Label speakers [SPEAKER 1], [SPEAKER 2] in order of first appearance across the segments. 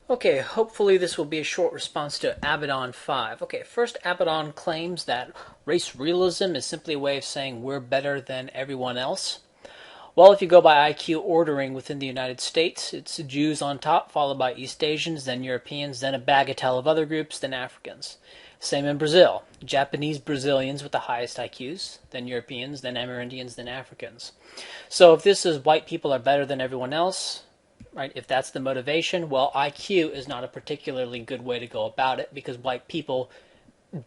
[SPEAKER 1] Okay, hopefully this will be a short response to Abaddon 5. Okay, first, Abaddon claims that race realism is simply a way of saying we're better than everyone else. Well, if you go by IQ ordering within the United States, it's Jews on top, followed by East Asians, then Europeans, then a bagatelle of other groups, then Africans. Same in Brazil. Japanese Brazilians with the highest IQs, then Europeans, then Amerindians, then Africans. So if this is white people are better than everyone else, right? If that's the motivation, well, IQ is not a particularly good way to go about it because white people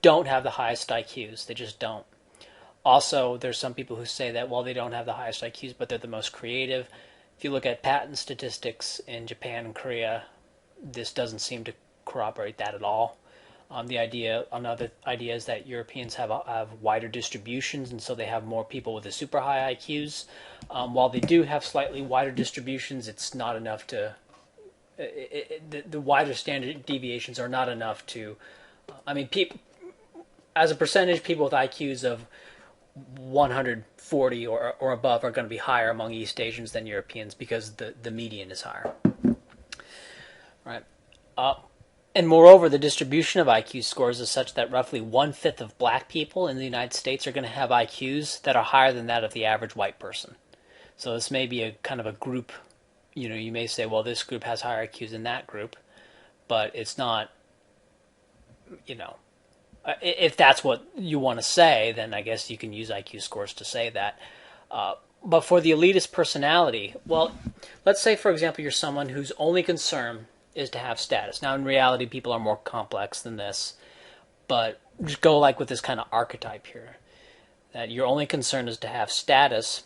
[SPEAKER 1] don't have the highest IQs. They just don't. Also, there's some people who say that, well, they don't have the highest IQs, but they're the most creative. If you look at patent statistics in Japan and Korea, this doesn't seem to corroborate that at all. Another idea is that Europeans have wider distributions, and so they have more people with the super high IQs. While they do have slightly wider distributions, it's not enough to. The wider standard deviations are not enough to. I mean, as a percentage, people with IQs of 140 or above are going to be higher among East Asians than Europeans because the median is higher. Right. And moreover, the distribution of IQ scores is such that roughly 1/5 of black people in the United States are going to have IQs that are higher than that of the average white person. So this may be a kind of a group, you may say, well, this group has higher IQs than that group, but it's not, if that's what you want to say, then I guess you can use IQ scores to say that. But for the elitist personality, well, let's say, for example, you're someone whose only concern is to have status. Now, in reality, people are more complex than this, but just go like with this kind of archetype here, that your only concern is to have status.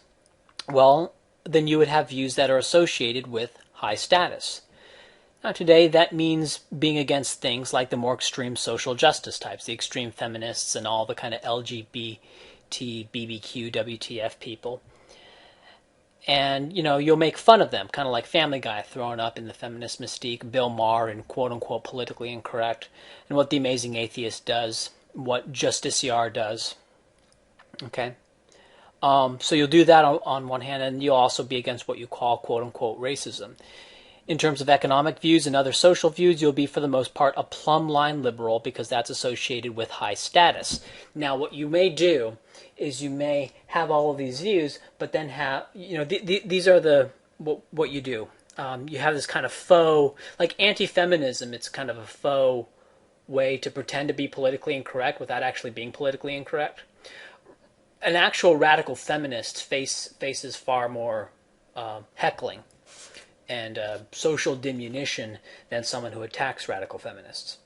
[SPEAKER 1] Well, then you would have views that are associated with high status. Now, today, that means being against things like the more extreme social justice types, the extreme feminists and all the kind of LGBT, BBQ, WTF people. And, you'll make fun of them, kind of like Family Guy throwing up in the feminist mystique, Bill Maher and quote-unquote politically incorrect, and what The Amazing Atheist does, what Justiciar does. Okay? So you'll do that on one hand, and you'll also be against what you call quote-unquote racism. In terms of economic views and other social views, you'll be, for the most part, a plumb line liberal because that's associated with high status. Now, what you may do is you may have all of these views, but then have, these are what you do. You have this kind of faux, like anti-feminism, it's kind of a faux way to pretend to be politically incorrect without actually being politically incorrect. An actual radical feminist faces far more heckling and social diminution than someone who attacks radical feminists.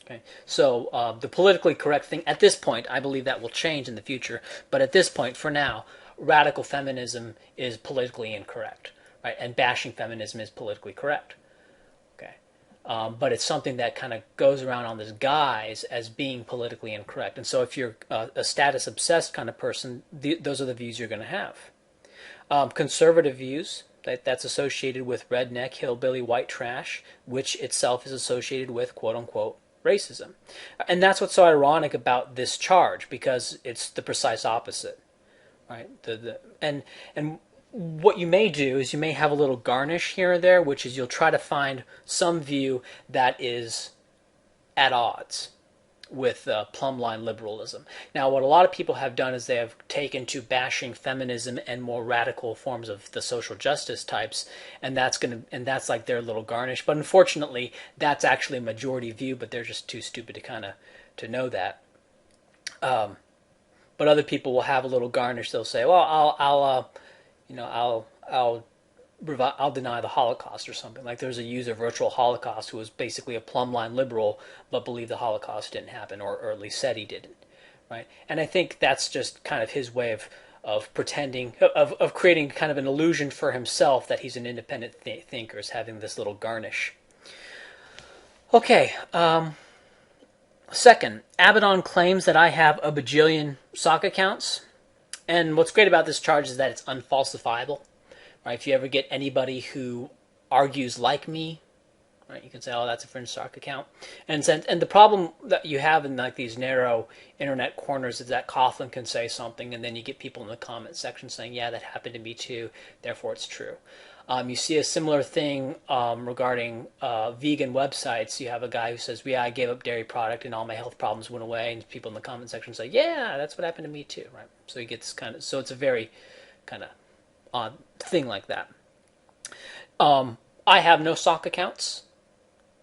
[SPEAKER 1] Okay, so the politically correct thing at this point, I believe that will change in the future, but at this point, for now, radical feminism is politically incorrect, right? And bashing feminism is politically correct. Okay, but it's something that kind of goes around on this guise as being politically incorrect. And so, if you're a status obsessed kind of person, those are the views you're going to have. Conservative views. That's associated with redneck, hillbilly, white trash, which itself is associated with quote-unquote racism. And that's what's so ironic about this charge, because it's the precise opposite, right? And what you may do is you may have a little garnish here or there, which is you'll try to find some view that is at odds with plumb line liberalism. Now, what a lot of people have done is they have taken to bashing feminism and more radical forms of the social justice types, and that's like their little garnish. But unfortunately, that's actually a majority view, but they're just too stupid to know that. But other people will have a little garnish. They'll say, "Well, I'll deny the Holocaust," or something. Like there's a user, Virtual Holocaust, who was basically a plumb line liberal, but believed the Holocaust didn't happen, or at least said he didn't, right? And I think that's just kind of his way of pretending, of creating kind of an illusion for himself that he's an independent thinker, is having this little garnish. Okay, second, Abaddon claims that I have a bajillion sock accounts, and what's great about this charge is that it's unfalsifiable. Right, if you ever get anybody who argues like me, right, you can say, "Oh, that's a fringe stock account." And the problem that you have in like these narrow internet corners is that Coughlin can say something, and then you get people in the comment section saying, "Yeah, that happened to me too, therefore it's true." You see a similar thing regarding vegan websites. You have a guy who says, "Yeah, I gave up dairy product and all my health problems went away," and people in the comment section say, "Yeah, that's what happened to me too." Right? So he gets kind of it's a very kind of odd thing like that. I have no sock accounts.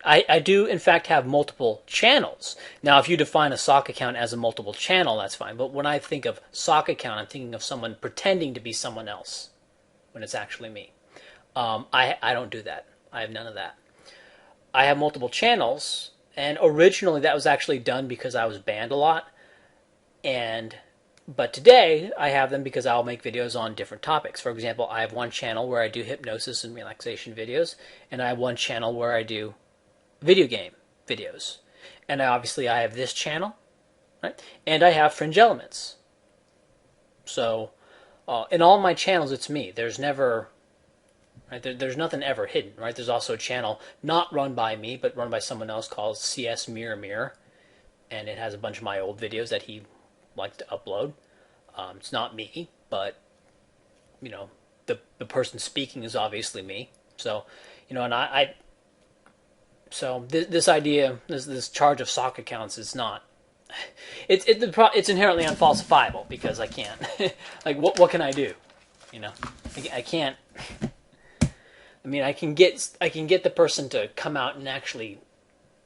[SPEAKER 1] I do, in fact, have multiple channels. Now, if you define a sock account as a multiple channel, that's fine. But when I think of sock account, I'm thinking of someone pretending to be someone else when it's actually me. I don't do that. I have none of that. I have multiple channels, and originally that was actually done because I was banned a lot. But today I have them because I'll make videos on different topics. For example, I have one channel where I do hypnosis and relaxation videos, and I have one channel where I do video game videos. And obviously I have this channel, right? And I have Fringe Elements. So in all my channels, it's me. There's never, right? There's nothing ever hidden, right? There's also a channel not run by me, but run by someone else called CS Mirror Mirror, and it has a bunch of my old videos that he likes to upload. It's not me, but the person speaking is obviously me. So and so this idea, this charge of sock accounts is not. It's inherently unfalsifiable because I can't. Like what can I do? I can't. I mean, I can get the person to come out and actually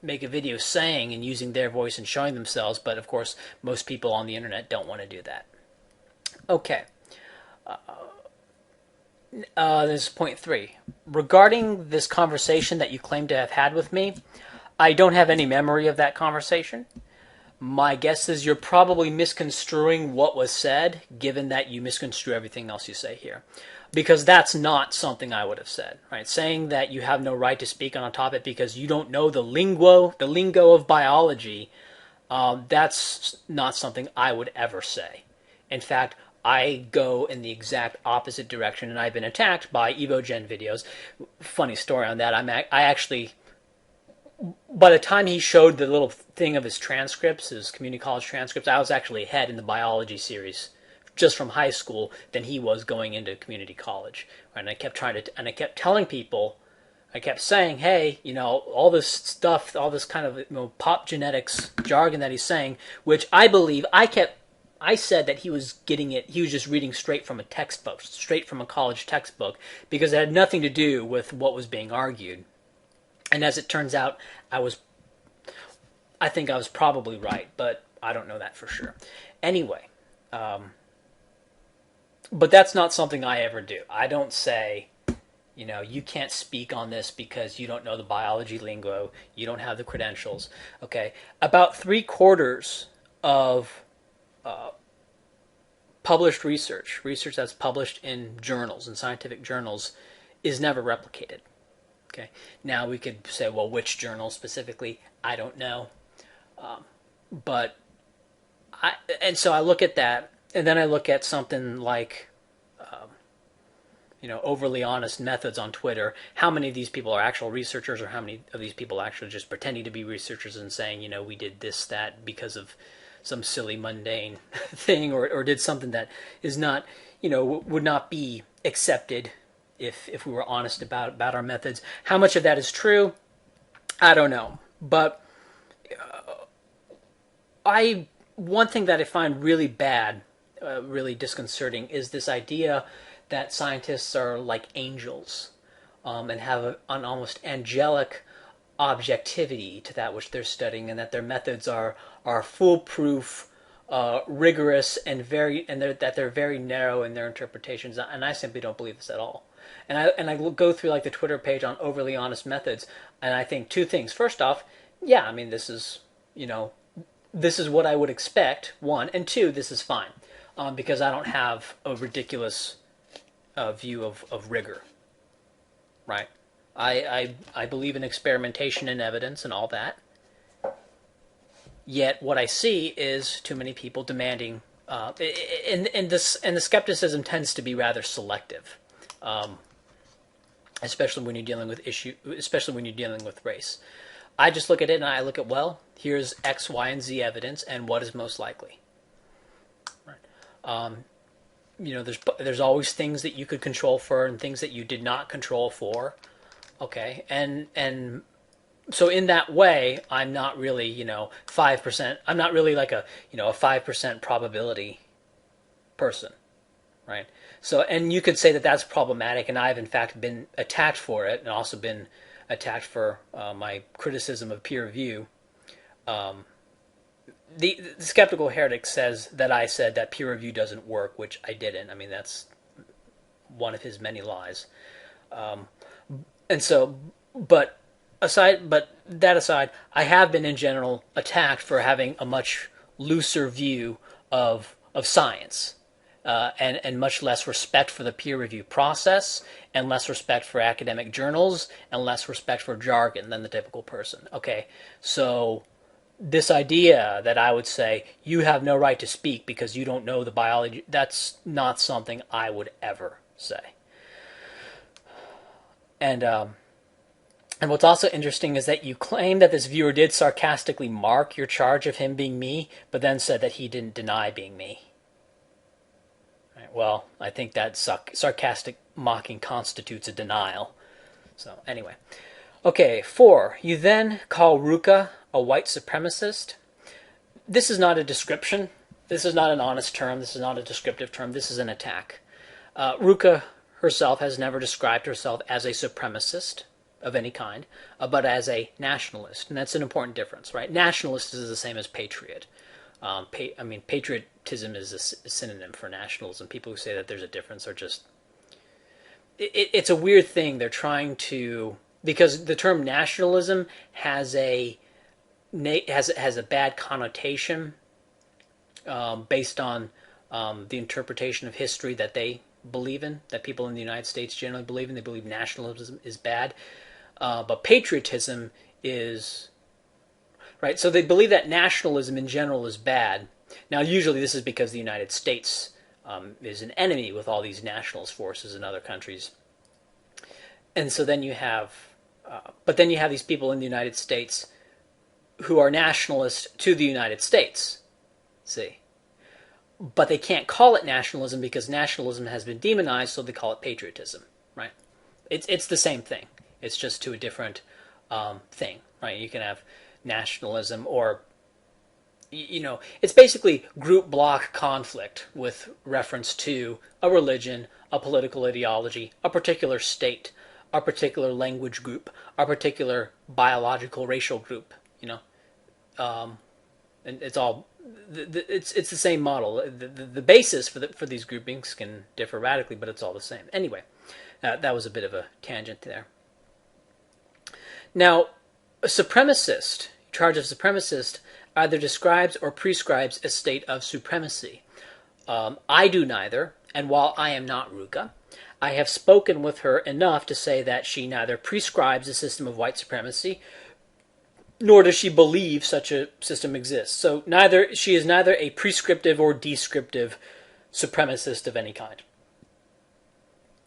[SPEAKER 1] make a video saying and using their voice and showing themselves, but of course most people on the internet don't want to do that. Okay. This is point 3. Regarding this conversation that you claim to have had with me, I don't have any memory of that conversation. My guess is you're probably misconstruing what was said, given that you misconstrue everything else you say here. Because that's not something I would have said, right? Saying that you have no right to speak on a topic because you don't know the lingo of biology, that's not something I would ever say. In fact, I go in the exact opposite direction, and I've been attacked by EvoGen videos. Funny story on that. I actually, by the time he showed the little thing of his transcripts, his community college transcripts, I was actually ahead in the biology series, just from high school, than he was going into community college. And I kept I kept telling people, I kept saying, hey, all this stuff, all this kind of pop genetics jargon that he's saying, which I believe I said that he was getting it, he was just reading straight from a textbook, straight from a college textbook, because it had nothing to do with what was being argued. And as it turns out, I think I was probably right, but I don't know that for sure. Anyway, but that's not something I ever do. I don't say, you can't speak on this because you don't know the biology lingo, you don't have the credentials. Okay, about 3/4 of published research that's published in journals, in scientific journals, is never replicated. Okay. Now we could say, well, which journal specifically? I don't know. So I look at that, and then I look at something like, overly honest methods on Twitter. How many of these people are actual researchers, or how many of these people are actually just pretending to be researchers and saying, we did this, that because of some silly mundane thing, or did something that is not, would not be accepted if we were honest about our methods. How much of that is true? I don't know. But one thing that I find really bad, really disconcerting, is this idea that scientists are like angels, and have an almost angelic objectivity to that which they're studying, and that their methods are foolproof, rigorous, and that they're very narrow in their interpretations. And I simply don't believe this at all. And I go through like the Twitter page on overly honest methods, and I think two things. First off, yeah, I mean, this is what I would expect, one, and two, this is fine, because I don't have a ridiculous view of rigor, right? I believe in experimentation and evidence and all that. Yet what I see is too many people demanding, and the skepticism tends to be rather selective, especially when you're dealing with race. I just look at it and I look at, well, here's X, Y, and Z evidence, and what is most likely. Right. there's always things that you could control for and things that you did not control for. Okay, and so in that way, I'm not really 5%. I'm not really like a 5% probability person, right? So, and you could say that that's problematic, and I've in fact been attacked for it, and also been attacked for my criticism of peer review. Um, the skeptical heretic says that I said that peer review doesn't work, which I didn't. I mean, that's one of his many lies. Um, and so, but that aside, I have been in general attacked for having a much looser view of science, and much less respect for the peer review process, and less respect for academic journals, and less respect for jargon than the typical person. Okay, so this idea that I would say you have no right to speak because you don't know the biology, that's not something I would ever say. And and what's also interesting is that you claim that this viewer did sarcastically mark your charge of him being me, but then said that he didn't deny being me. Right, well, I think that sarcastic mocking constitutes a denial. So anyway, okay, 4. You then call Ruka a white supremacist. This is not a description. This is not an honest term. This is not a descriptive term. This is an attack. Ruka herself has never described herself as a supremacist of any kind, but as a nationalist. And that's an important difference, right? Nationalist is the same as patriot. I mean, patriotism is a synonym for nationalism. People who say that there's a difference are just... It's a weird thing. They're trying to... Because the term nationalism has a bad connotation based on the interpretation of history that they believe in, that people in the United States generally believe in. They believe nationalism is bad. But patriotism is, right? So they believe that nationalism in general is bad. Now, usually this is because the United States is an enemy with all these nationalist forces in other countries. And so then you have, but then you have these people in the United States who are nationalists to the United States, see? But they can't call it nationalism because nationalism has been demonized, so they call it patriotism, right? It's the same thing. It's just to a different thing, right? You can have nationalism or, it's basically group block conflict with reference to a religion, a political ideology, a particular state, a particular language group, a particular biological racial group, and it's all it's the same model. The basis for these groupings can differ radically, but it's all the same. Anyway, that was a bit of a tangent there. Now, a supremacist, charge of supremacist, either describes or prescribes a state of supremacy. I do neither, and while I am not Ruka, I have spoken with her enough to say that she neither prescribes a system of white supremacy, nor does she believe such a system exists. So she is neither a prescriptive or descriptive supremacist of any kind.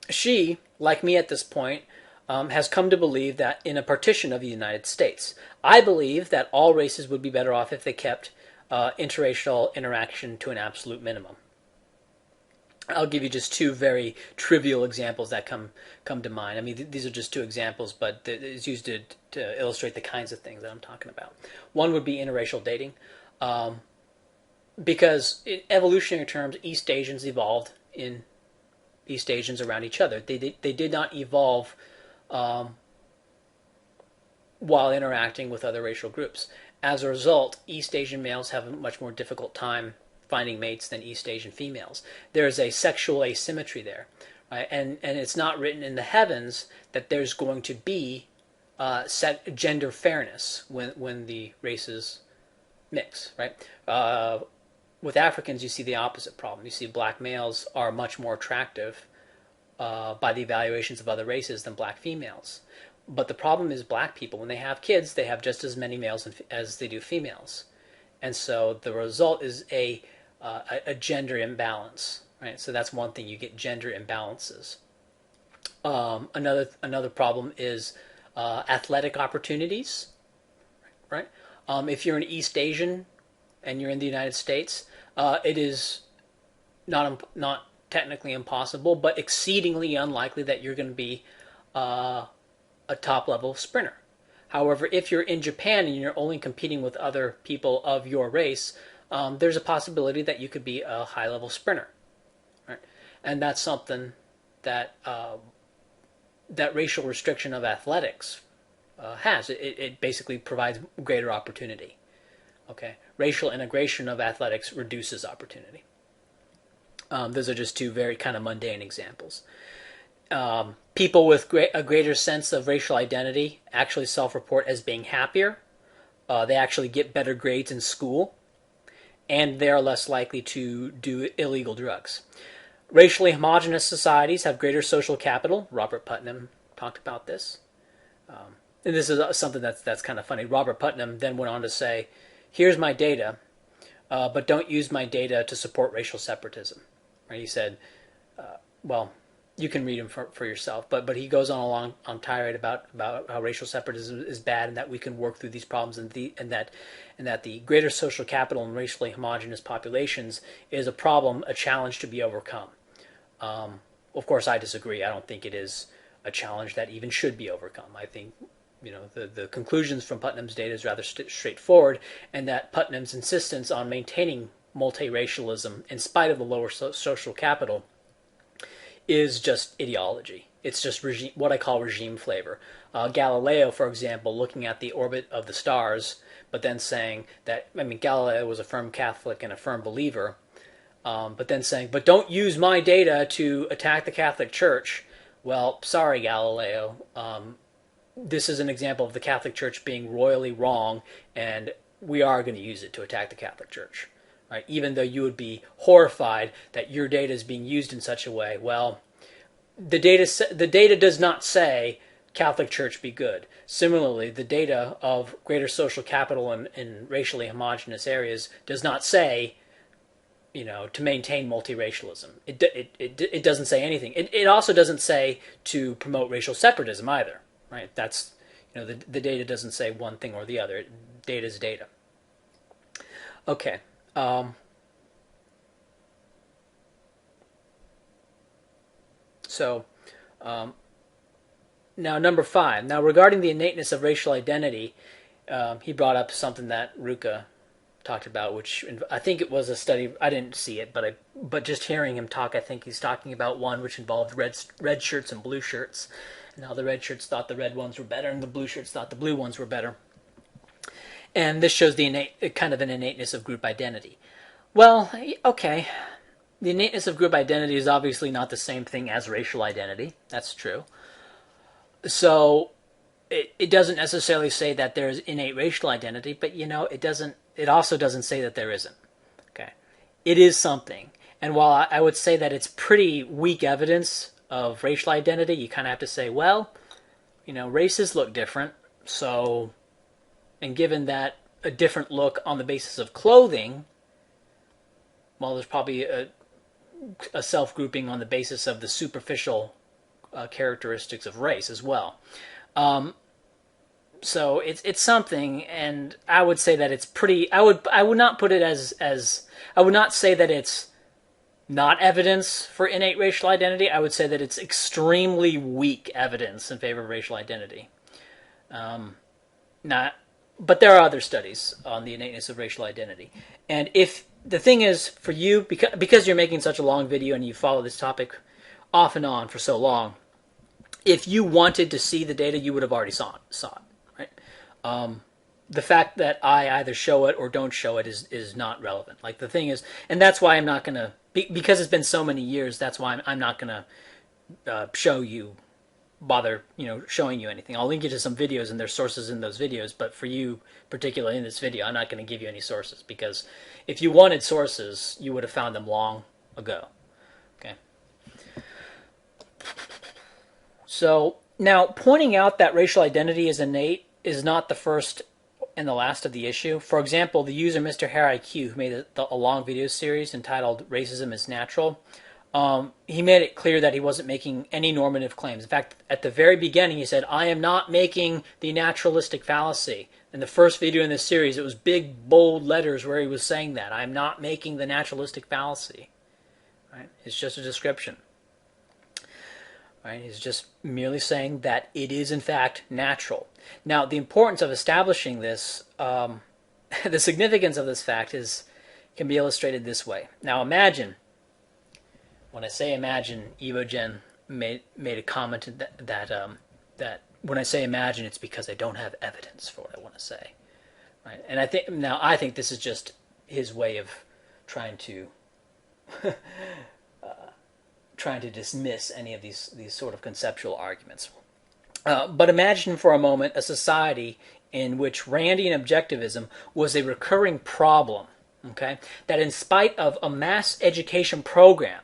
[SPEAKER 1] She, like me at this point, has come to believe that in a partition of the United States. I believe that all races would be better off if they kept interracial interaction to an absolute minimum. I'll give you just 2 very trivial examples that come to mind. I mean, these are just 2 examples, but it's used to illustrate the kinds of things that I'm talking about. One would be interracial dating, because in evolutionary terms, East Asians evolved in East Asians around each other. They did not evolve while interacting with other racial groups. As a result, East Asian males have a much more difficult time finding mates than East Asian females. There's a sexual asymmetry there, right? And it's not written in the heavens that there's going to be gender fairness when the races mix, right? With Africans, you see the opposite problem. You see black males are much more attractive by the evaluations of other races than black females. But the problem is black people, when they have kids, they have just as many males as they do females. And so the result is a gender imbalance, right? So that's one thing. You get gender imbalances. Another problem is athletic opportunities, right? If you're an East Asian and you're in the United States, it is not technically impossible, but exceedingly unlikely that you're going to be a top-level sprinter. However, if you're in Japan and you're only competing with other people of your race, there's a possibility that you could be a high-level sprinter. Right? And that's something that that racial restriction of athletics has. It basically provides greater opportunity. Okay, racial integration of athletics reduces opportunity. Those are just two very kind of mundane examples. People with a greater sense of racial identity actually self-report as being happier. They actually get better grades in school, and they are less likely to do illegal drugs. Racially homogenous societies have greater social capital. Robert Putnam talked about this. And this is something that's kind of funny. Robert Putnam then went on to say, here's my data, but don't use my data to support racial separatism. Right? He said, well, you can read him for yourself, but he goes on tirade about how racial separatism is bad and that we can work through these problems and that the greater social capital in racially homogeneous populations is a problem, a challenge to be overcome. Of course, I disagree. I don't think it is a challenge that even should be overcome. I think the conclusions from Putnam's data is rather straightforward, and that Putnam's insistence on maintaining multiracialism in spite of the lower social capital is just ideology. It's just what I call regime flavor. Galileo, for example, looking at the orbit of the stars, but then saying that, Galileo was a firm Catholic and a firm believer, but then saying, but don't use my data to attack the Catholic Church. Well, sorry, Galileo. This is an example of the Catholic Church being royally wrong, and we are going to use it to attack the Catholic Church. Right? Even though you would be horrified that your data is being used in such a way, well, the data does not say Catholic Church be good. Similarly, the data of greater social capital in racially homogeneous areas does not say, to maintain multiracialism. It doesn't say anything. It also doesn't say to promote racial separatism either. Right? That's the data doesn't say one thing or the other. Data is data. Okay. Now number 5. Now regarding the innateness of racial identity, he brought up something that Ruka talked about, which I think it was a study. I didn't see it, but just hearing him talk, I think he's talking about one which involved red shirts and blue shirts. And how the red shirts thought the red ones were better, and the blue shirts thought the blue ones were better. And this shows the kind of an innateness of group identity. Well, okay. The innateness of group identity is obviously not the same thing as racial identity. That's true. So it doesn't necessarily say that there's innate racial identity, but it also doesn't say that there isn't. Okay. It is something. And while I would say that it's pretty weak evidence of racial identity, you kind of have to say, well, races look different, so, and given that a different look on the basis of clothing, well, there's probably a self-grouping on the basis of the superficial characteristics of race as well. So it's something, and I would say that it's pretty. I would not put it as I would not say that it's not evidence for innate racial identity. I would say that it's extremely weak evidence in favor of racial identity. But there are other studies on the innateness of racial identity. And if the thing is, for you, because you're making such a long video and you follow this topic off and on for so long, if you wanted to see the data, you would have already saw it, right? The fact that I either show it or don't show it is not relevant. Like, the thing is, and that's why I'm not going to, because it's been so many years, that's why I'm not going to bother showing you anything. I'll link you to some videos and there's sources in those videos, but for you, particularly in this video, I'm not going to give you any sources, because if you wanted sources, you would have found them long ago. Okay. So now, pointing out that racial identity is innate is not the first and the last of the issue. For example, the user Mr. Hair IQ, who made a long video series entitled "Racism is Natural," he made it clear that he wasn't making any normative claims. In fact, at the very beginning, he said, "I am not making the naturalistic fallacy." In the first video in this series, it was big, bold letters where he was saying that. "I'm not making the naturalistic fallacy." Right? It's just a description. Right? He's just merely saying that it is in fact natural. Now, the importance of establishing this, the significance of this fact can be illustrated this way. Now, imagine. When I say imagine, Evogen made a comment that when I say imagine, it's because I don't have evidence for what I want to say. Right? And I think this is just his way of trying to dismiss any of these sort of conceptual arguments. But imagine for a moment a society in which Randian objectivism was a recurring problem. Okay, that in spite of a mass education program,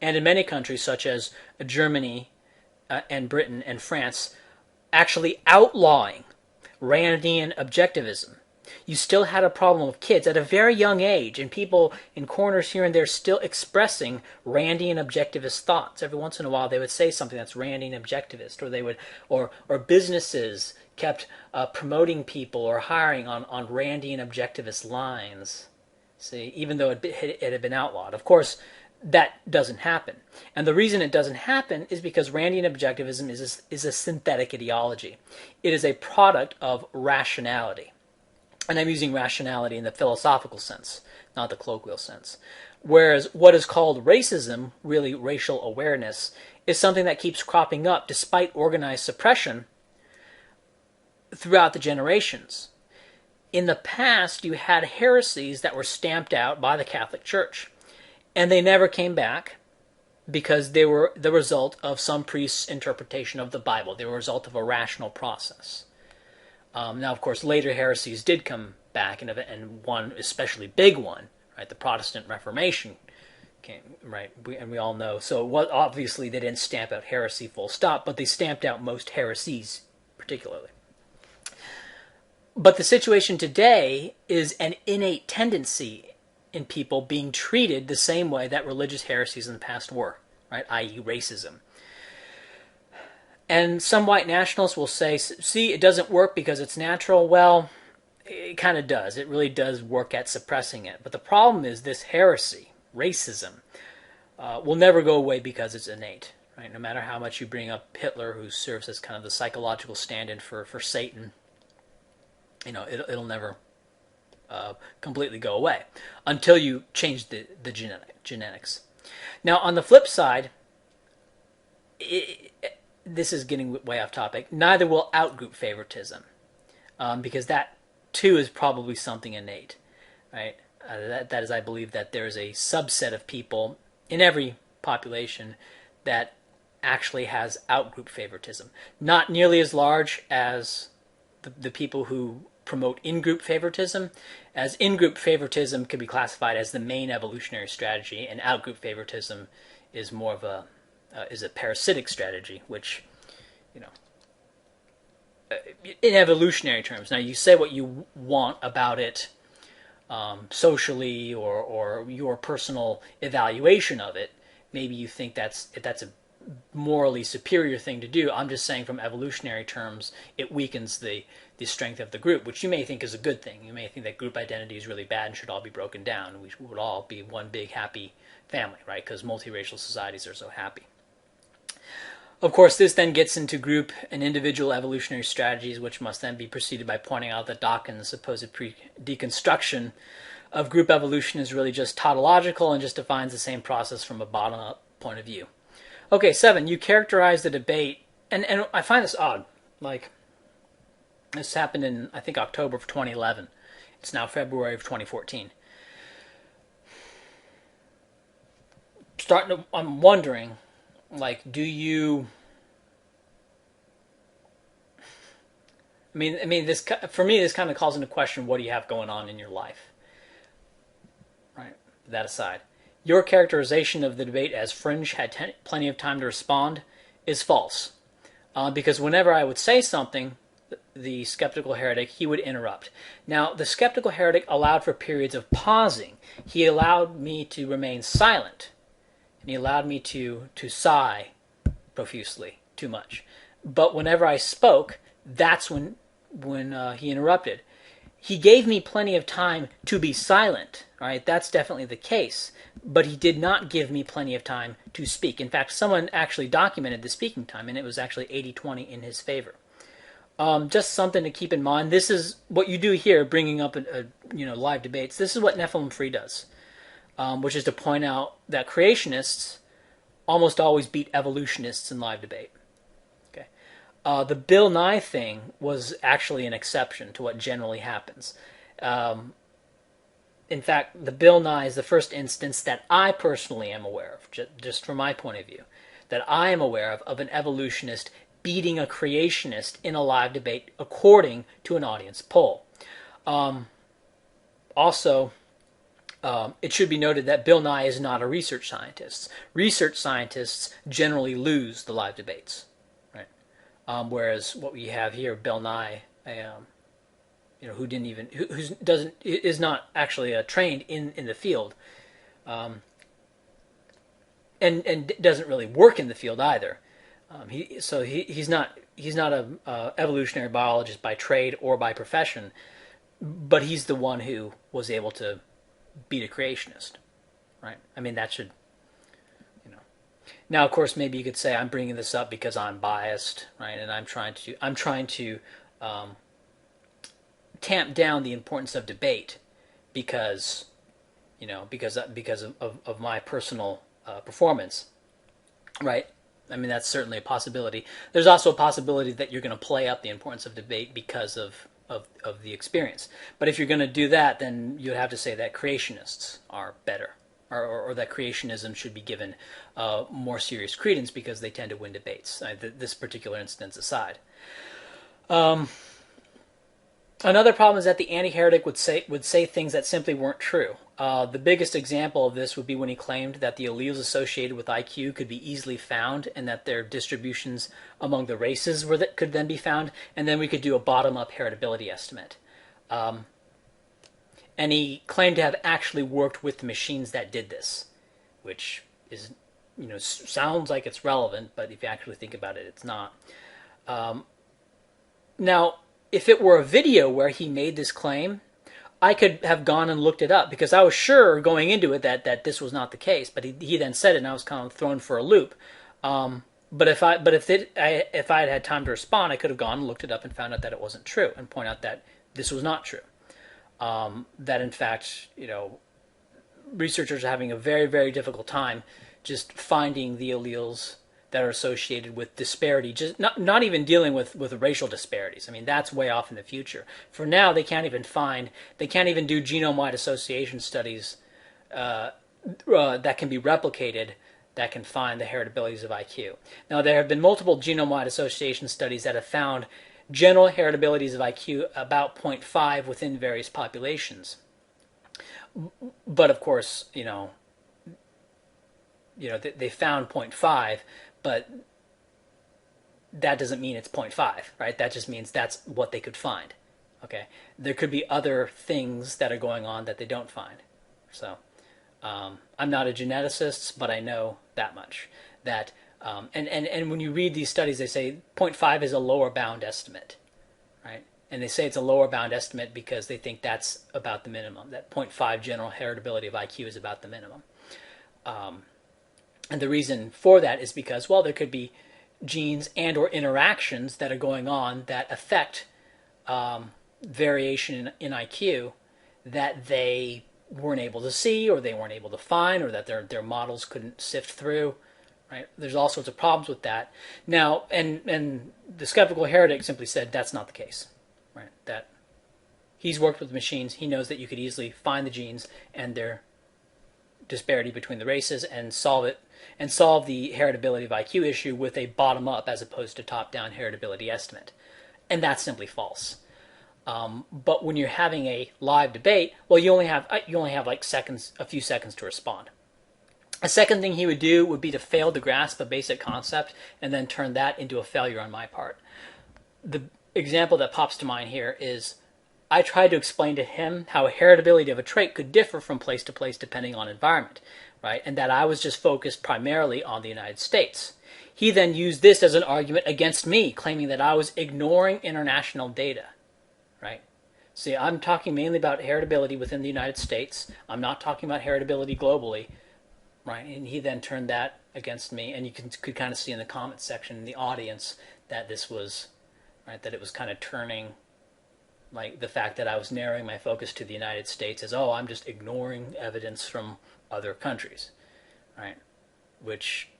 [SPEAKER 1] and in many countries such as Germany and Britain and France, actually outlawing Randian objectivism, you still had a problem of kids at a very young age and people in corners here and there still expressing Randian objectivist thoughts. Every once in a while they would say something that's Randian objectivist, or they would, or businesses kept promoting people or hiring on Randian objectivist lines. See, even though it had been outlawed. Of course, that doesn't happen. And the reason it doesn't happen is because Randian objectivism is a synthetic ideology. It is a product of rationality. And I'm using rationality in the philosophical sense, not the colloquial sense. Whereas what is called racism, really racial awareness, is something that keeps cropping up despite organized suppression throughout the generations. In the past, you had heresies that were stamped out by the Catholic Church. And they never came back because they were the result of some priest's interpretation of the Bible. They were a result of a rational process. Now, of course, later heresies did come back, and one especially big one, right? The Protestant Reformation came, right? We all know. So obviously they didn't stamp out heresy full stop, but they stamped out most heresies particularly. But the situation today is an innate tendency in people being treated the same way that religious heresies in the past were, right? I.e. racism. And some white nationalists will say, see, it doesn't work because it's natural. Well, it kind of does. It really does work at suppressing it. But the problem is this heresy, racism, will never go away because it's innate, right? No matter how much you bring up Hitler, who serves as kind of the psychological stand-in for Satan, it'll never completely go away until you change the genetics. Now, on the flip side, this is getting way off topic. Neither will outgroup favoritism, because that too is probably something innate, right? That is, I believe that there is a subset of people in every population that actually has outgroup favoritism. Not nearly as large as the people who promote in-group favoritism, as in-group favoritism could be classified as the main evolutionary strategy, and out-group favoritism is more of a parasitic strategy, which, in evolutionary terms. Now, you say what you want about it socially, or your personal evaluation of it. Maybe you think that's a morally superior thing to do. I'm just saying from evolutionary terms, it weakens the strength of the group, which you may think is a good thing. You may think that group identity is really bad and should all be broken down. We would all be one big happy family, right? Because multiracial societies are so happy. Of course, this then gets into group and individual evolutionary strategies, which must then be preceded by pointing out that Dawkins' supposed deconstruction of group evolution is really just tautological and just defines the same process from a bottom-up point of view. Okay, 7, you characterize the debate, and I find this odd. Like, this happened in, I think, October of 2011. It's now February of 2014. I'm wondering, like, do you... I mean, this, for me, this kind of calls into question, what do you have going on in your life? Right, that aside. Your characterization of the debate as Fringe had plenty of time to respond is false. Because whenever I would say something, the skeptical heretic, he would interrupt. Now, the skeptical heretic allowed for periods of pausing. He allowed me to remain silent. And he allowed me to sigh profusely, too much. But whenever I spoke, that's when he interrupted. he gave me plenty of time to be silent, right? That's definitely the case. But he did not give me plenty of time to speak. In fact, someone actually documented the speaking time, and it was actually 80-20 in his favor. Just something to keep in mind. This is what you do here, bringing up live debates. This is what Nephilim Free does, which is to point out that creationists almost always beat evolutionists in live debate. Okay, the Bill Nye thing was actually an exception to what generally happens. In fact, the Bill Nye is the first instance that I personally am aware of, just from my point of view, that I am aware of an evolutionist beating a creationist in a live debate according to an audience poll. Also, it should be noted that Bill Nye is not a research scientist. Research scientists generally lose the live debates, right? Whereas what we have here, Bill Nye, who is not actually trained in the field, and doesn't really work in the field either. He's not a evolutionary biologist by trade or by profession, but he's the one who was able to beat a creationist, right? I mean, that should, Now, of course, maybe you could say I'm bringing this up because I'm biased, right? And I'm trying to tamp down the importance of debate because of my personal performance, right? I mean, that's certainly a possibility. There's also a possibility that you're going to play up the importance of debate because of the experience. But if you're going to do that, then you'd have to say that creationists are better, or that creationism should be given more serious credence because they tend to win debates. This particular instance aside. Another problem is that the anti-heretic would say things that simply weren't true. The biggest example of this would be when he claimed that the alleles associated with IQ could be easily found and that their distributions among the races could then be found, and then we could do a bottom-up heritability estimate. And he claimed to have actually worked with the machines that did this, which is, sounds like it's relevant, but if you actually think about it, it's not. Now, if it were a video where he made this claim, I could have gone and looked it up because I was sure going into it that this was not the case. But he then said it, and I was kind of thrown for a loop. But if I had had time to respond, I could have gone and looked it up and found out that it wasn't true and point out that this was not true. That in fact, researchers are having a very, very difficult time just finding the alleles that are associated with disparity, just not even dealing with racial disparities. I mean, that's way off in the future. For now, they can't even do genome-wide association studies that can be replicated that can find the heritabilities of IQ. Now, there have been multiple genome-wide association studies that have found general heritabilities of IQ about 0.5 within various populations. But of course, they found 0.5, but that doesn't mean it's 0.5, right? That just means that's what they could find. Okay, there could be other things that are going on that they don't find. So, I'm not a geneticist, but I know that much. That and when you read these studies, they say 0.5 is a lower bound estimate, right? And they say it's a lower bound estimate because they think that's about the minimum. That 0.5 general heritability of IQ is about the minimum. And the reason for that is because, well, there could be genes and or interactions that are going on that affect variation in IQ that they weren't able to see or they weren't able to find or that their models couldn't sift through. Right? There's all sorts of problems with that. Now, and the skeptical heretic simply said that's not the case. Right? That he's worked with machines. He knows that you could easily find the genes and their disparity between the races and solve the heritability of IQ issue with a bottom-up as opposed to top-down heritability estimate. And that's simply false. But when you're having a live debate, well, you only have like a few seconds to respond. A second thing he would do would be to fail to grasp a basic concept and then turn that into a failure on my part. The example that pops to mind here is I tried to explain to him how a heritability of a trait could differ from place to place depending on environment, right? And that I was just focused primarily on the United States. He then used this as an argument against me, claiming that I was ignoring international data, right? See, I'm talking mainly about heritability within the United States. I'm not talking about heritability globally, right? And he then turned that against me, and you could kind of see in the comment section in the audience that this was, right, that it was kind of turning, like the fact that I was narrowing my focus to the United States as, oh, I'm just ignoring evidence from other countries, right? Which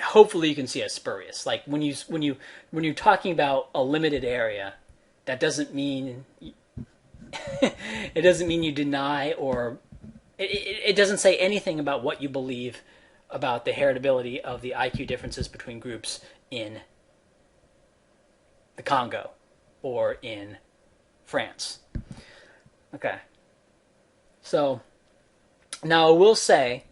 [SPEAKER 1] hopefully you can see as spurious. Like when you're talking about a limited area, that doesn't mean it doesn't mean you deny or it doesn't say anything about what you believe about the heritability of the IQ differences between groups in the Congo or in France. Okay. So now I will say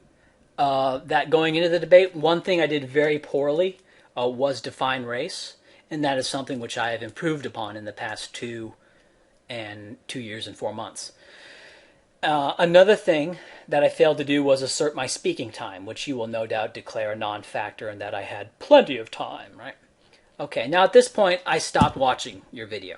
[SPEAKER 1] that going into the debate, one thing I did very poorly was define race, and that is something which I have improved upon in the past 2 years and 4 months. Another thing that I failed to do was assert my speaking time, which you will no doubt declare a non-factor and that I had plenty of time, right? Okay, now at this point, I stopped watching your video.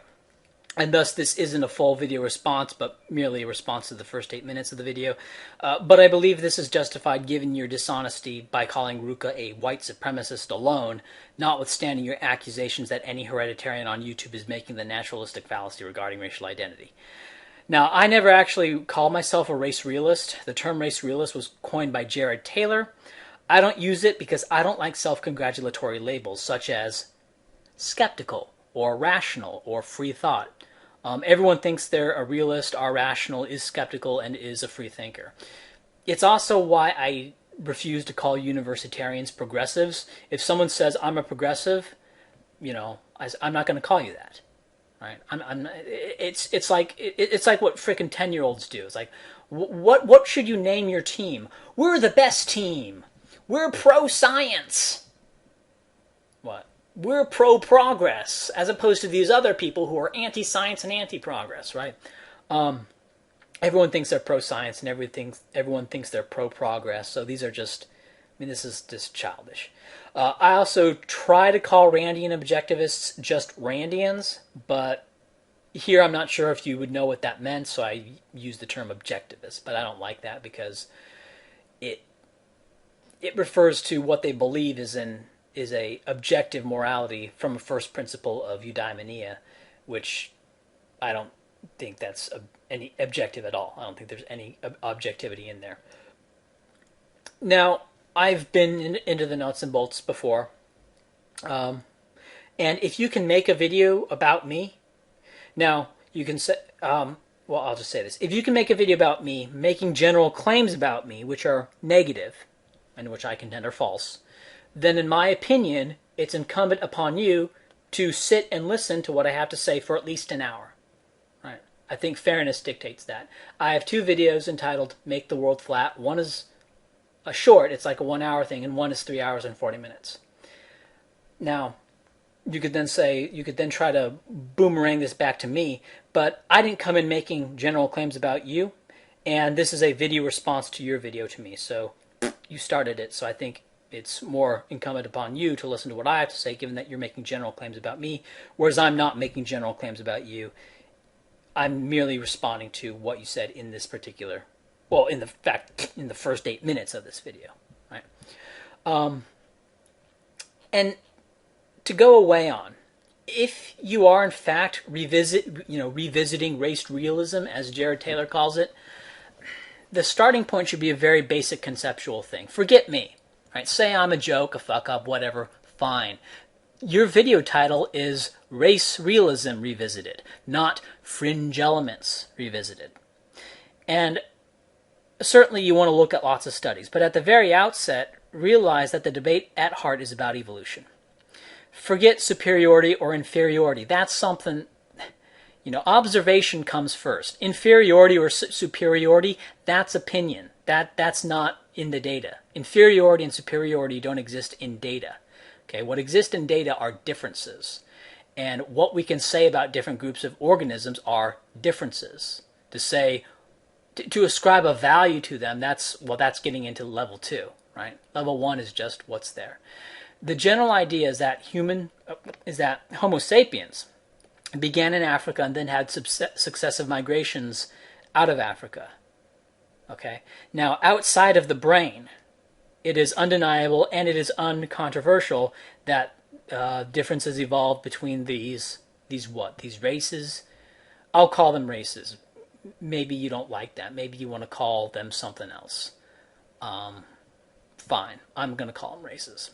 [SPEAKER 1] And thus, this isn't a full video response, but merely a response to the first 8 minutes of the video. But I believe this is justified given your dishonesty by calling Ruka a white supremacist alone, notwithstanding your accusations that any hereditarian on YouTube is making the naturalistic fallacy regarding racial identity. Now, I never actually called myself a race realist. The term race realist was coined by Jared Taylor. I don't use it because I don't like self-congratulatory labels such as skeptical or rational or free thought. Everyone thinks they're a realist, are rational, is skeptical, and is a free thinker. It's also why I refuse to call universitarians progressives. If someone says I'm a progressive, I'm not going to call you that. Right? It's like what frickin' 10-year-olds do. It's like, what should you name your team? We're the best team. We're pro-science. What? We're pro-progress, as opposed to these other people who are anti-science and anti-progress, right? Everyone thinks they're pro-science and everyone thinks they're pro-progress, so these are just, this is just childish. I also try to call Randian objectivists just Randians, but here I'm not sure if you would know what that meant, so I use the term objectivist, but I don't like that because it refers to what they believe is a objective morality from a first principle of eudaimonia, which I don't think that's any objective at all. I don't think there's any objectivity in there. Now, I've been into the nuts and bolts before, and if you can make a video about me, now you can say, well, I'll just say this. If you can make a video about me, making general claims about me, which are negative, and which I contend are false, then in my opinion, it's incumbent upon you to sit and listen to what I have to say for at least an hour. Right? I think fairness dictates that. I have 2 videos entitled Make the World Flat. One is a short, it's like a 1-hour thing, and one is 3 hours and 40 minutes. Now, you could then try to boomerang this back to me, but I didn't come in making general claims about you, and this is a video response to your video to me, so you started it, so I think it's more incumbent upon you to listen to what I have to say, given that you're making general claims about me, whereas I'm not making general claims about you. I'm merely responding to what you said in this particular, well, in the first 8 minutes of this video, right? And to go away on, if you are in fact revisiting race realism, as Jared Taylor calls it, the starting point should be a very basic conceptual thing. Forget me. Right? Say I'm a joke, a fuck up, whatever, fine. Your video title is Race Realism Revisited, not Fringe Elements Revisited. And certainly you want to look at lots of studies, but at the very outset, realize that the debate at heart is about evolution. Forget superiority or inferiority. That's something, observation comes first. Inferiority or superiority, that's opinion. That's not in the data. Inferiority and superiority don't exist in data. Okay, what exists in data are differences. And what we can say about different groups of organisms are differences. To ascribe a value to them, that's getting into level 2, right? Level 1 is just what's there. The general idea is that Homo sapiens began in Africa and then had successive migrations out of Africa. Okay? Now, outside of the brain, it is undeniable and it is uncontroversial that differences evolved between these races. I'll call them races. Maybe you don't like that. Maybe you want to call them something else. Fine. I'm going to call them races.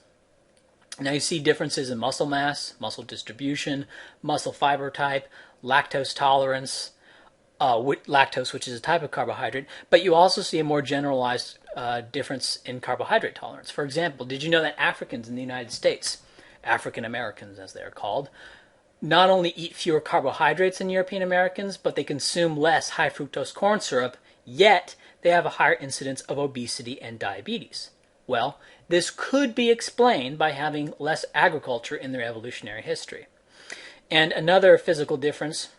[SPEAKER 1] Now you see differences in muscle mass, muscle distribution, muscle fiber type, lactose tolerance, lactose, which is a type of carbohydrate, but you also see a more generalized difference in carbohydrate tolerance. For example, did you know that Africans in the United States, African Americans as they are called, not only eat fewer carbohydrates than European Americans, but they consume less high fructose corn syrup, yet they have a higher incidence of obesity and diabetes? Well, this could be explained by having less agriculture in their evolutionary history. And another physical difference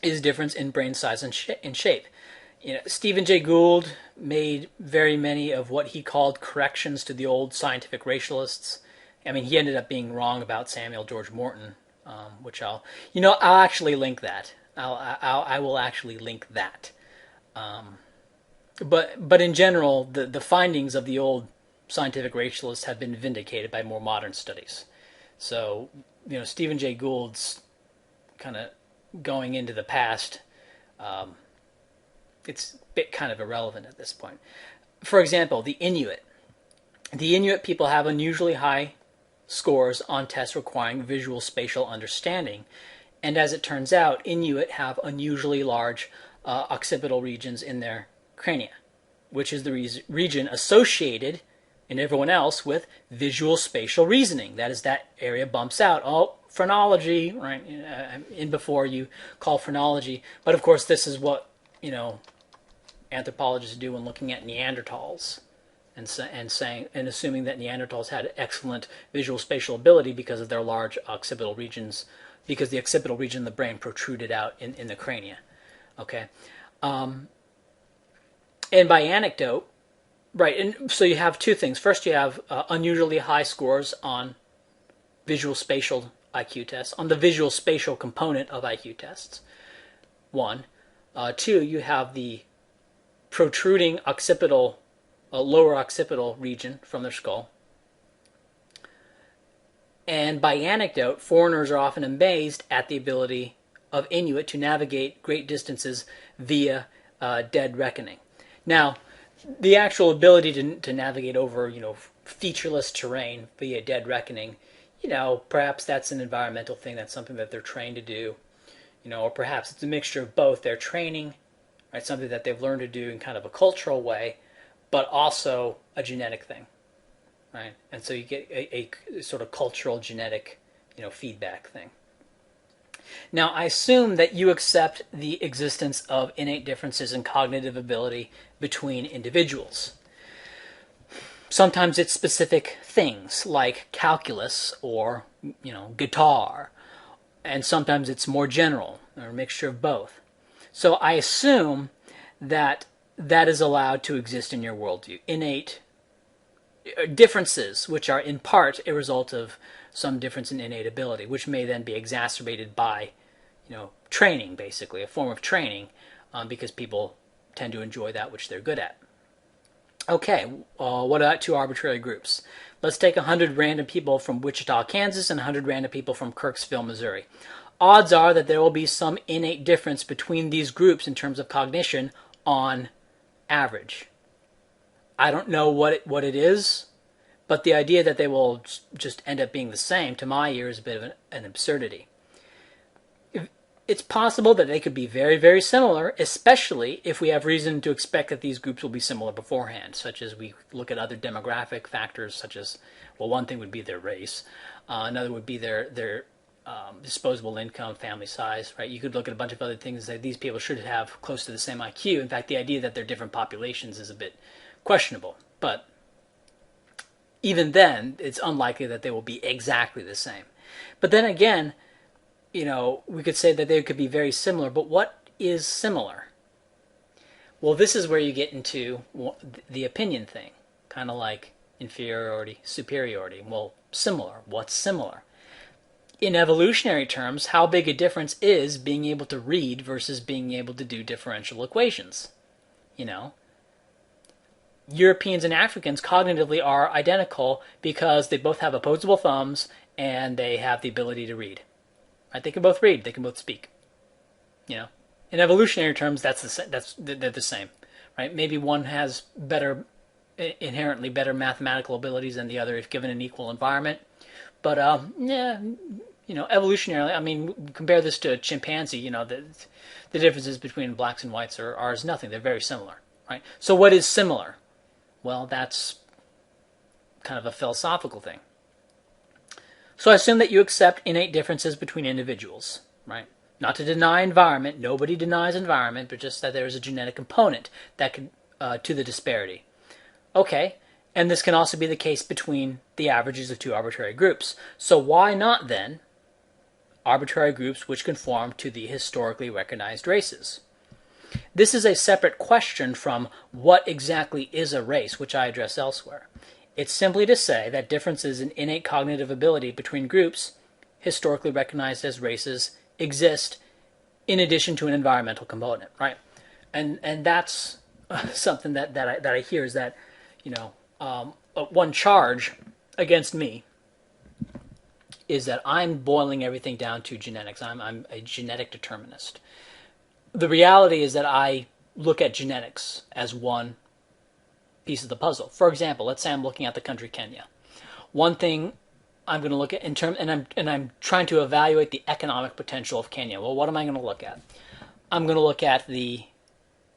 [SPEAKER 1] is difference in brain size and shape. Stephen Jay Gould made very many of what he called corrections to the old scientific racialists. I mean, he ended up being wrong about Samuel George Morton, which I'll actually link that. I will actually link that. But in general, the findings of the old scientific racialists have been vindicated by more modern studies. So, Stephen Jay Gould's kind of going into the past, it's a bit kind of irrelevant at this point. For example, the Inuit. The Inuit people have unusually high scores on tests requiring visual spatial understanding. And as it turns out, Inuit have unusually large occipital regions in their crania, which is the region associated in everyone else with visual spatial reasoning. That is, that area bumps out. Oh, phrenology, right? In before you call phrenology. But of course, this is what, anthropologists do when looking at Neanderthals and assuming that Neanderthals had excellent visual spatial ability because of their large occipital regions, because the occipital region of the brain protruded out in the crania. Okay. And by anecdote, right, and so you have two things. First, you have unusually high scores on visual spatial IQ tests, on the visual spatial component of IQ tests. One. Two, you have the protruding occipital, lower occipital region from their skull. And by anecdote, foreigners are often amazed at the ability of Inuit to navigate great distances via dead reckoning. Now, the actual ability to navigate over, featureless terrain via dead reckoning, perhaps that's an environmental thing. That's something that they're trained to do, or perhaps it's a mixture of both. Their training, right, something that they've learned to do in kind of a cultural way, but also a genetic thing, right? And so you get a sort of cultural genetic, feedback thing. Now, I assume that you accept the existence of innate differences in cognitive ability between individuals. Sometimes it's specific things like calculus or, guitar, and sometimes it's more general or a mixture of both. So I assume that that is allowed to exist in your worldview. Innate differences, which are in part a result of some difference in innate ability, which may then be exacerbated by, training, basically, a form of training, because people tend to enjoy that which they're good at. Okay, what about two arbitrary groups? Let's take 100 random people from Wichita, Kansas, and 100 random people from Kirksville, Missouri. Odds are that there will be some innate difference between these groups in terms of cognition on average. I don't know what it is, but the idea that they will just end up being the same, to my ear, is a bit of an absurdity. It's possible that they could be very, very similar, especially if we have reason to expect that these groups will be similar beforehand, such as we look at other demographic factors, such as, well, one thing would be their race, another would be their disposable income, family size, right? You could look at a bunch of other things and say these people should have close to the same IQ. In fact, the idea that they're different populations is a bit questionable, but even then, it's unlikely that they will be exactly the same. But then again, we could say that they could be very similar, but what is similar? Well, this is where you get into the opinion thing, kind of like inferiority, superiority. Well, similar. What's similar? In evolutionary terms, how big a difference is being able to read versus being able to do differential equations? You know, Europeans and Africans cognitively are identical because they both have opposable thumbs and they have the ability to read. Right? They can both read. They can both speak. You know, in evolutionary terms, they're the same. Right? Maybe one has inherently better mathematical abilities than the other if given an equal environment. But yeah, evolutionarily, I mean, compare this to a chimpanzee. The differences between blacks and whites are as nothing. They're very similar, right? So what is similar? Well, that's kind of a philosophical thing. So I assume that you accept innate differences between individuals, right? Not to deny environment. Nobody denies environment, but just that there is a genetic component that could to the disparity. Okay, and this can also be the case between the averages of two arbitrary groups. So why not then arbitrary groups which conform to the historically recognized races? This is a separate question from what exactly is a race, which I address elsewhere. It's simply to say that differences in innate cognitive ability between groups, historically recognized as races, exist in addition to an environmental component, right? And that's something that I hear is that, one charge against me is that I'm boiling everything down to genetics. I'm a genetic determinist. The reality is that I look at genetics as one piece of the puzzle. For example, let's say I'm looking at the country Kenya. One thing I'm going to look at I'm trying to evaluate the economic potential of Kenya. Well, what am I going to look at? I'm going to look at the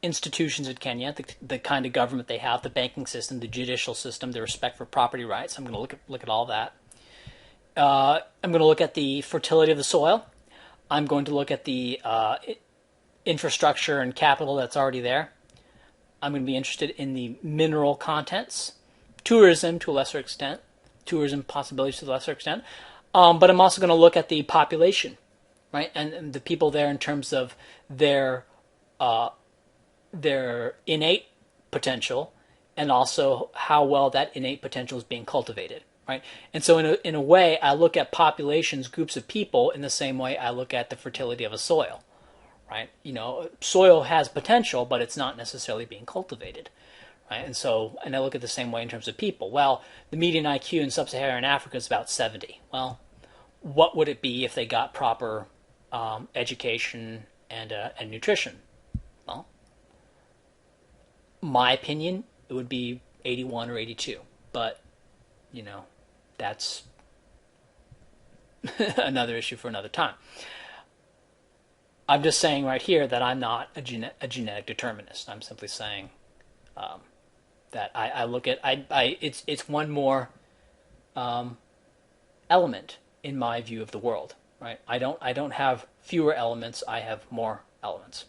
[SPEAKER 1] institutions in Kenya, the kind of government they have, the banking system, the judicial system, the respect for property rights. I'm going to look at all that. I'm going to look at the fertility of the soil. I'm going to look at the infrastructure and capital that's already there. I'm going to be interested in the mineral contents, tourism to a lesser extent, tourism possibilities to a lesser extent. But I'm also going to look at the population, right, and the people there in terms of their innate potential and also how well that innate potential is being cultivated, right? And so in a way, I look at populations, groups of people, in the same way I look at the fertility of a soil, right? Soil has potential, but it's not necessarily being cultivated, right? And I look at the same way in terms of people. Well, the median IQ in sub-Saharan Africa is about 70. Well, what would it be if they got proper education and nutrition? Well, my opinion, it would be 81 or 82. But, that's another issue for another time. I'm just saying right here that I'm not a genetic determinist. I'm simply saying that I look at it's one more element in my view of the world. Right? I don't have fewer elements. I have more elements.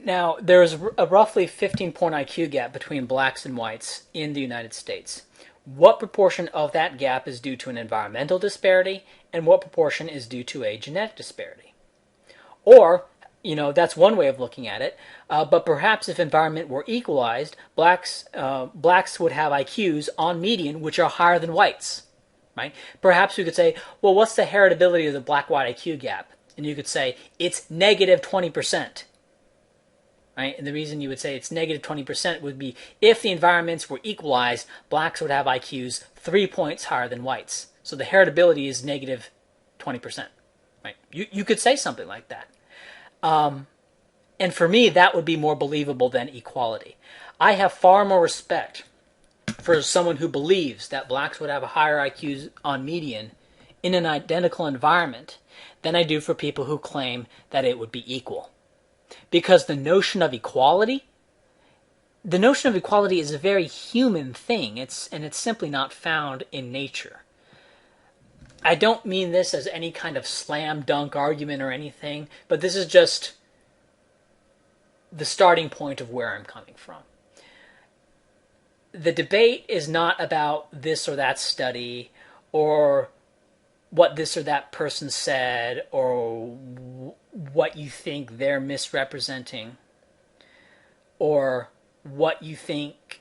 [SPEAKER 1] Now, there is a roughly 15-point IQ gap between blacks and whites in the United States. What proportion of that gap is due to an environmental disparity, and what proportion is due to a genetic disparity? Or, that's one way of looking at it, but perhaps if environment were equalized, blacks would have IQs on median which are higher than whites, right? Perhaps we could say, well, what's the heritability of the black-white IQ gap? And you could say, it's negative 20%. Right? And the reason you would say it's negative 20% would be if the environments were equalized, blacks would have IQs 3 points higher than whites. So the heritability is negative 20%. Right? You could say something like that. And for me, that would be more believable than equality. I have far more respect for someone who believes that blacks would have a higher IQs on median in an identical environment than I do for people who claim that it would be equal. Because the notion of equality is a very human thing. It's simply not found in nature. I don't mean this as any kind of slam dunk argument or anything, but this is just the starting point of where I'm coming from. The debate is not about this or that study or what this or that person said or what you think they're misrepresenting or what you think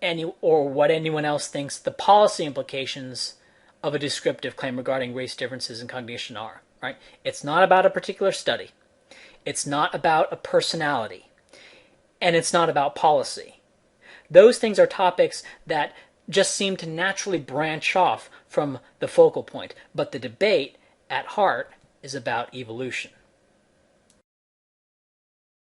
[SPEAKER 1] what anyone else thinks the policy implications of a descriptive claim regarding race differences in cognition are. Right? It's not about a particular study. It's not about a personality. And it's not about policy. Those things are topics that just seem to naturally branch off from the focal point. But the debate, at heart, is about evolution.